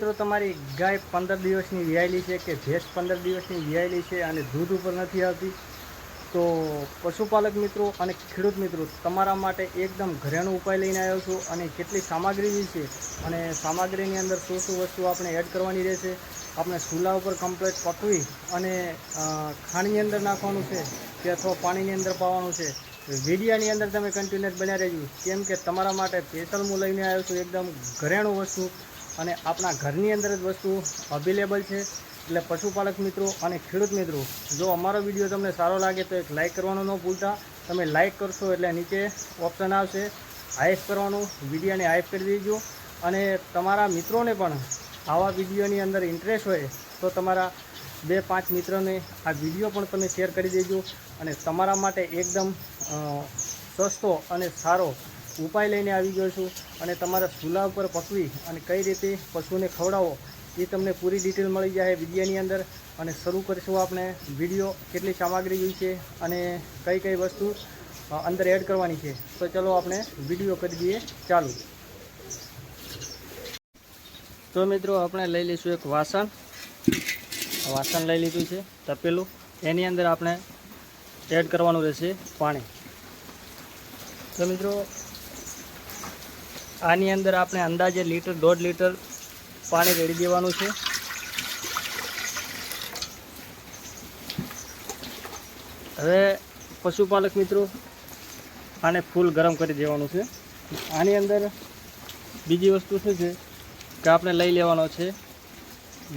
મિત્રો તમારી ગાય 15 દિવસની વિયાયેલી છે કે ભેંસ 15 દિવસની વિયાયેલી છે અને દૂધ ઉપર નથી આવતી, તો પશુપાલક મિત્રો અને ખેડૂત મિત્રો તમારા માટે એકદમ ઘરેણું ઉપાય લઈને આવ્યો છું. અને કેટલી સામગ્રી છે અને સામગ્રીની અંદર શું શું વસ્તુ આપણે એડ કરવાની રહેશે, આપણે ચૂલા ઉપર કમ્પ્લીટ પકવી અને ખાંડની અંદર નાખવાનું છે કે અથવા પાણીની અંદર પાવાનું છે. વિડીયાની અંદર તમે કન્ટિન્યુઅસ બન્યા રહેજો, કેમ કે તમારા માટે સ્પેશિયલ હું લઈને આવ્યો છું એકદમ ઘરેણું વસ્તુ અને આપણા ઘરની અંદર જ વસ્તુ અવેલેબલ છે. એટલે પશુપાલક મિત્રો અને ખેડૂત મિત્રો, જો અમારો વિડીયો તમને સારો લાગે તો એક લાઇક કરવાનું ન ભૂલતા. તમે લાઇક કરશો એટલે નીચે ઓપ્શન આવશે હાઈપ કરવાનું, વિડીયોને હાઈપ કરી દેજો. અને તમારા મિત્રોને પણ આવા વિડીયોની અંદર ઇન્ટરેસ્ટ હોય તો તમારા 2-5 મિત્રોને આ વિડીયો પણ તમે શેર કરી દેજો. અને તમારા માટે એકદમ સસ્તો અને સારો ઉપાય લઈને આવી ગયો છું. અને તમારા ચૂલા ઉપર પકવી અને કઈ રીતે પશુને ખવડાવો એ તમને પૂરી ડિટેલ મળી જાય વિડીયોની અંદર. અને શરૂ કરીશું આપણે વિડીયો, કેટલી સામગ્રી જોઈ છે અને કઈ કઈ વસ્તુ અંદર એડ કરવાની છે. તો ચલો આપણે વિડીયો કરી દઈએ ચાલુ. તો મિત્રો આપણે લઈ લઈશું એક વાસણ લઈ લીધું છે તપેલું. એની અંદર આપણે એડ કરવાનું રહેશે પાણી. તો મિત્રો આની અંદર આપણે અંદાજે 1.5 લીટર પાણી રેડી દેવાનું છે. હવે પશુપાલક મિત્રો આને ફૂલ ગરમ કરી દેવાનું છે. આની અંદર બીજી વસ્તુ શું છે કે આપણે લઈ લેવાનો છે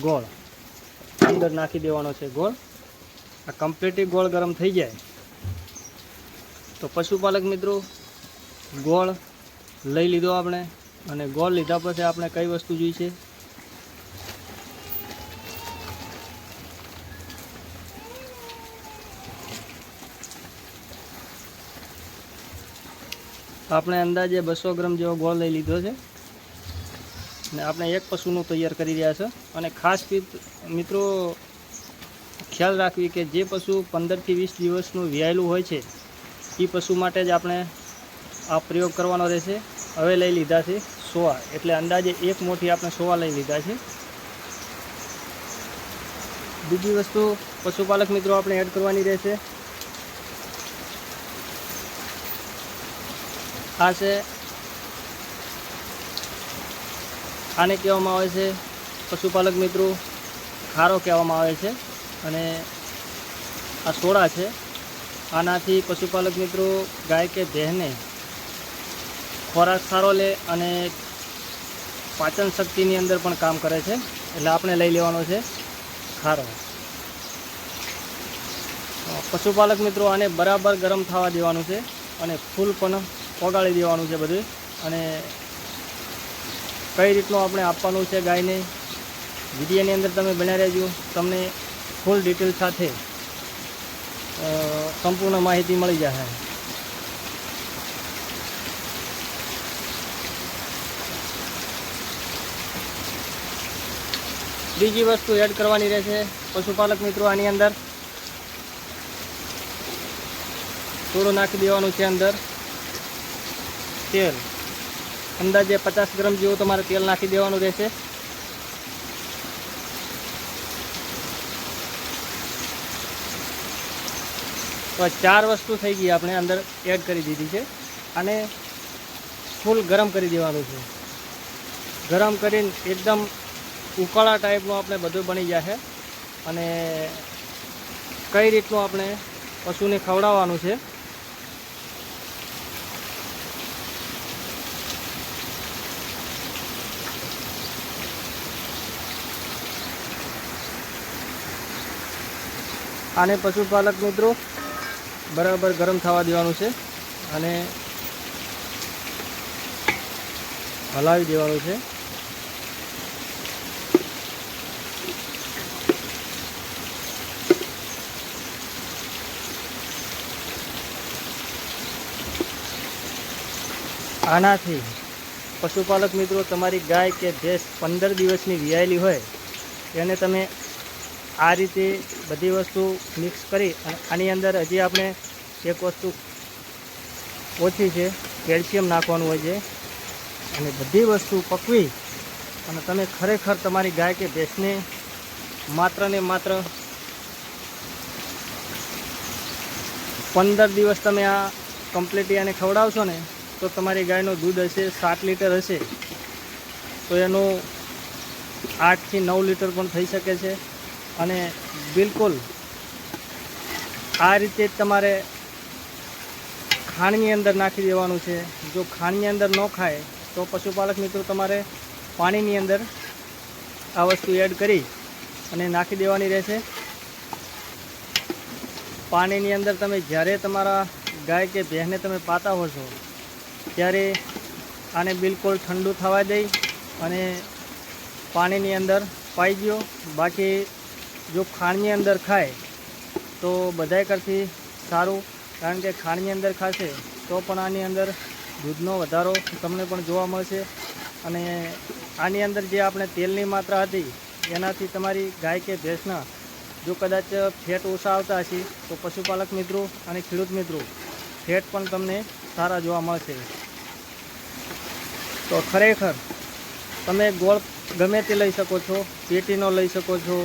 ગોળ, અંદર નાખી દેવાનો છે ગોળ. આ કમ્પ્લીટલી ગોળ ગરમ થઈ જાય તો પશુપાલક મિત્રો ગોળ લઈ લીધો આપણે. અને ગોળ લીધા પછી આપણે કઈ વસ્તુ જોઈ છે, આપણે અંદાજે 200 ગ્રામ જેવો ગોળ લઈ લીધો છે. અને આપણે એક પશુનું તૈયાર કરી રહ્યા છે. અને ખાસ મિત્રો ખ્યાલ રાખવી કે જે પશુ 15 થી 20 દિવસનું વિયાયેલું હોય છે એ પશુ માટે જ આપણે આ પ્રયોગ કરવાનો રહેશે. હવે લઈ લીધા છે સોવા, એટલે અંદાજે 1 મુઠ્ઠી આપણે સોવા લઈ લીધા છે. બીજી વસ્તુ પશુપાલક મિત્રો આપણે એડ કરવાની રહેશે આ છે, આને કહેવામાં આવે છે પશુપાલક મિત્રો ખારો કહેવામાં આવે છે. અને આ સોડા છે. આનાથી પશુપાલક મિત્રો ગાય કે ભેંસને ખોરાક સારો લે અને પાચન શક્તિની અંદર પણ કામ કરે છે. એટલે આપણે લઈ લેવાનો છે ખારો. પશુપાલક મિત્રો આને બરાબર ગરમ થવા દેવાનું છે અને ફૂલ પણ ઓગાળી દેવાનું છે બધું. અને કઈ રીતનું આપણે આપવાનું છે ગાયને વિડીયોની અંદર તમે બન્યા રહેજો, તમને ફૂલ ડિટેલ સાથે સંપૂર્ણ માહિતી મળી જશે. બીજી વસ્તુ એડ કરવાની રહેશે પશુપાલક મિત્રો, આની અંદર થોડું નાખી દેવાનું છે અંદર તેલ. અંદાજે 50 ગ્રામ જેવું તમારે તેલ નાખી દેવાનું રહેશે. તો 4 વસ્તુ થઈ ગઈ આપણે અંદર એડ કરી દીધી છે. અને ફૂલ ગરમ કરી દેવાનું છે. ગરમ કરીને એકદમ ઉકાળા ટાઈપનું આપણે બધું બની જશે. અને કઈ રીતનું આપણે પશુને ખવડાવવાનું છે આને પશુપાલક મિત્રો બરાબર ગરમ થવા દેવાનું છે અને હલાવી દેવાનું છે. આનાથી પશુપાલક મિત્રો તમારી ગાય કે ભેંસ 15 દિવસની વિયાયેલી હોય એને તમે આ રીતે બધી વસ્તુ મિક્સ કરી. આની અંદર હજી આપણે એક વસ્તુ ઓછી છે, કેલ્શિયમ નાખવાનું હોય છે. અને બધી વસ્તુ પકવી અને તમે ખરેખર તમારી ગાય કે ભેંસને માત્ર ને માત્ર 15 દિવસ તમે આ કમ્પ્લીટલી આને ખવડાવશો ને તો તમારી ગાયનું દૂધ હશે 7 લીટર હશે તો એનું 8 થી 9 લીટર પણ થઈ શકે છે। અને બિલકુલ આ રીતે જ તમારે ખાંડની અંદર નાખી દેવાનું છે। જો ખાંડની અંદર ન ખાય તો પશુપાલક મિત્રો તમારે પાણીની અંદર આ વસ્તુ એડ કરી અને નાખી દેવાની રહેશે। પાણીની અંદર તમે જ્યારે તમારા ગાય કે ભેંસને તમે પાતા હો છો ત્યારે આને બિલકુલ ઠંડુ થવા દઈ અને પાણીની અંદર પાઈ દો। બાકી જો ખાંડની અંદર ખાય તો બધાય કરતી સારું, કારણ કે ખાંડની અંદર ખાશે તો પણ આની અંદર દૂધનો વધારો તમને પણ જોવા મળશે। અને આની અંદર જે આપણે તેલની માત્રા હતી એનાથી તમારી ગાય કે ભેંસના જો કદાચ ફેટ ઓછા આવતા હશે તો પશુપાલક મિત્રો અને ખેડૂત મિત્રો ફેટ પણ તમને સારા જોવા મળશે। તો ખરેખર તમે ગોળ ગમે તે લઈ શકો છો, પેટીનો લઈ શકો છો,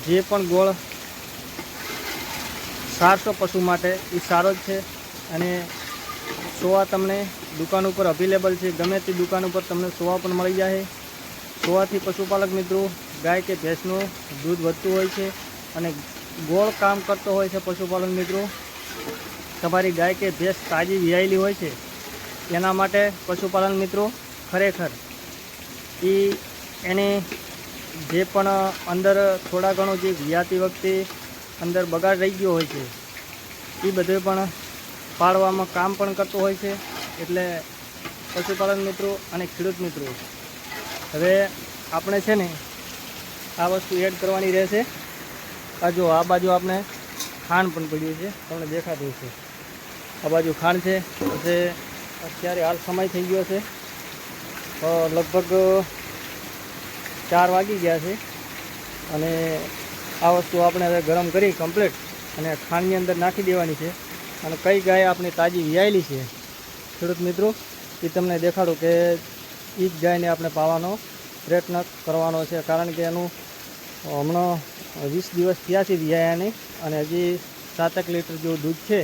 જે પણ ગોળ સારસો પશુ માટે એ સારો જ છે। અને સોવા તમને દુકાન ઉપર અવેલેબલ છે, ગમે તે દુકાન ઉપર તમને સોવા પણ મળી જાય। સોવાથી પશુપાલક મિત્રો ગાય કે ભેંસનું દૂધ વધતું હોય છે અને ગોળ કામ કરતો હોય છે। પશુપાલક મિત્રો તમારી ગાય કે ભેંસ તાજી વિયાયેલી હોય છે એના માટે પશુપાલન મિત્રો ખરેખર એની જે પણ અંદર થોડા ઘણું જે વિયાતી વખતે અંદર બગાડ રહી ગયો હોય છે એ બધું પણ પાડવામાં કામ પણ કરતું હોય છે। એટલે પશુપાલન મિત્રો અને ખેડૂત મિત્રો હવે આપણે છે ને આ વસ્તુ એડ કરવાની રહેશે। આ જો આ બાજુ આપણે ખાંડ પણ પડ્યું છે, તમને દેખાતું છે, આ બાજુ ખાંડ છે। પછી અત્યારે હાલ સમય થઈ ગયો છે, લગભગ 4 વાગી ગયા છે અને આ વસ્તુ આપણે હવે ગરમ કરી કમ્પ્લીટ અને ખાંડની અંદર નાખી દેવાની છે। અને કઈ ગાય આપણી તાજી વિયાયેલી છે ખેડૂત મિત્રો એ તમને દેખાડું કે એ જ ગાયને આપણે પાવાનો પ્રયત્ન કરવાનો છે, કારણ કે એનું હમણાં 20 દિવસ થયા છે વિયાયાને અને હજી 7 લીટર જેવું દૂધ છે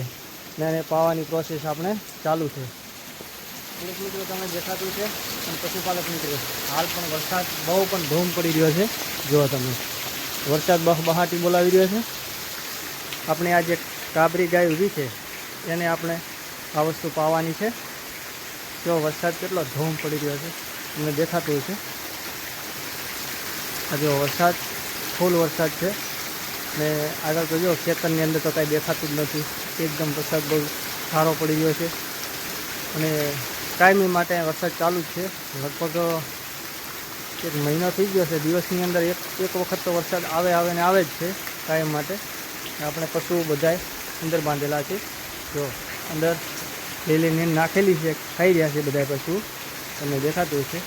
ને એને પાવાની પ્રોસેસ આપણે ચાલુ છે। ખેડૂત મિત્રો તમને દેખાતું છે અને પશુપાલક મિત્રો હાલ પણ વરસાદ બહુ પણ ધૂમ પડી રહ્યો છે। જો તમે વરસાદ બહાટી બોલાવી રહ્યો છે। આપણે આ જે કાબરી ગાય ઊભી છે એને આપણે આ વસ્તુ પાવાની છે। જો વરસાદ કેટલો ધૂમ પડી રહ્યો છે તમને દેખાતું છે। આ જો વરસાદ ફૂલ વરસાદ છે ને આગળ તો જો ખેતરની અંદર તો કાંઈ દેખાતું જ નથી, એકદમ વરસાદ બહુ સારો પડી રહ્યો છે અને કાયમી માટે વરસાદ ચાલુ જ છે। લગભગ 1 મહિનો થઈ ગયો છે, દિવસની અંદર એક વખત તો વરસાદ આવે ને આવે જ છે કાયમ માટે। આપણે પશુ બધાય અંદર બાંધેલા છે, જો અંદર લીલી નીંદ નાખેલી છે, ખાઈ રહ્યા છે બધા પશુ, તમને દેખાતું છે।